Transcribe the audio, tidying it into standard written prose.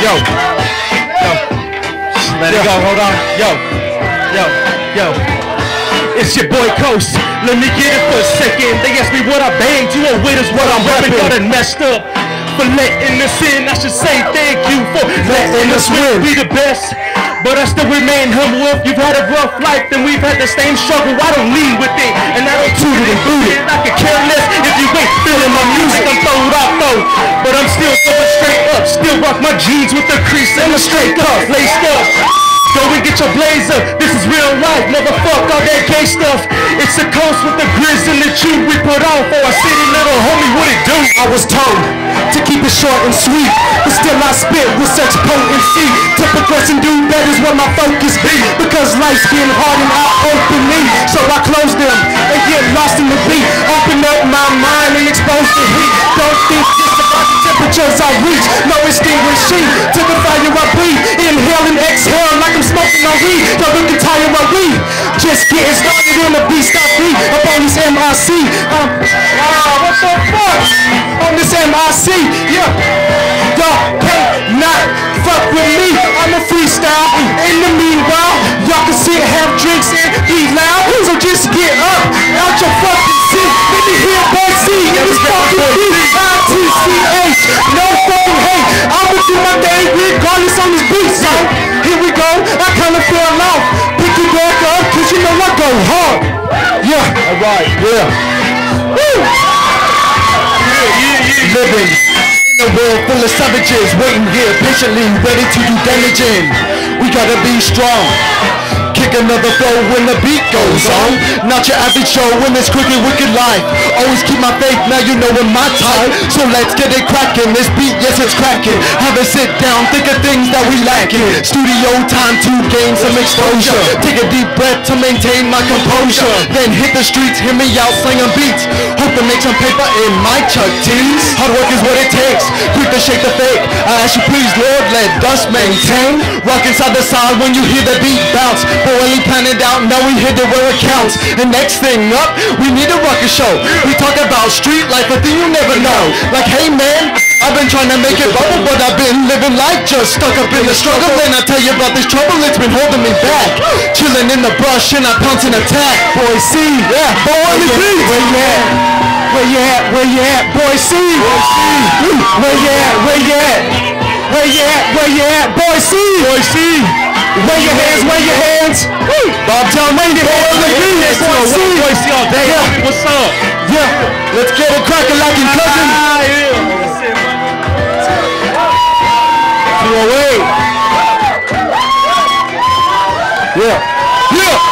Yo. Let it go, hold on. Yo. It's your boy Coast. Let me get it for a second. They asked me what I banged. You won't witness what I'm rapping. Got it messed up for letting us in. I should say thank you for letting us win. We the best, but I still remain humble. If you've had a rough life, then we've had the same struggle. I don't lean with it, and I don't toot it and boot it. I could care less if you ain't feeling my music. I'm throwed off though, but I'm still going straight up. Still rock my jeans with the crease and the straight cuff laced up. Go and get your blazer. This is real life, motherfuck all that gay stuff. It's a coast with the grizz and the chew we put on for our city, little homie. What it do? I was told to keep it short and sweet, but still I spit with such potency. To progress and do better is what my focus be, because life's getting hard and I open me, so I close them and get lost in the beat. Open up my mind and expose the heat. Don't think just about the temperatures I reach. No extinguishing to the fire I breathe. Inhale and exhale like I'm smoking on weed. Don't look tired of weed. Just getting started on the beat. Stop me up on this MIC. What the fuck? On this MIC, yeah. Y'all can't not fuck with me. I'm a freestyle. In the meanwhile, y'all can sit, have drinks, and be loud. So just get up out your fucking seat. Let me hear boy C in this fucking beat. ITCH, no fucking hate. I'ma do my thing regardless on this beat. So here we go. I kinda fell off. Pick it back up, cause you know I go hard. Yeah. Alright, yeah. Woo. Living in a world full of savages, waiting here patiently, ready to do damaging. We gotta be strong. Kick another flow when the beat goes on. Not your average show in this crooked, wicked life. Always keep my faith, now you know in my type. So let's get it cracking. This beat, yes it's cracking. Have a sit down, think of things that we lacking. Studio time to gain some exposure. Take a deep breath to maintain my composure. Then hit the streets, hear me out slinging beats. Hope to make some paper in my Chuck T's. Hard work is what it takes, quick to shake the fake. I ask you please Lord, let us maintain. Rockin' side to side when you hear the beat bounce. But when we plan it out, now we hit it where it counts. And next thing up, we need a rocket show. We talk about street life, but then you never know. Like hey man, I've been trying to make it bubble, but I've been living life just stuck up in the struggle. Then I tell you about this trouble, it's been holding me back. Chilling in the brush and I pounce and attack. Boy C, yeah, boy C. Where you at? Where you at? Where you at? Boy C. Where you at? Where you at? Where you at? Where you at? Boy C. Boy C. Wave your hands, wave your hands. Bob John, wave your hands. Boy C all day. Yeah. What's up? Yeah, let's get it cracking like in cousin. Yeah. 208. Yeah. Yeah.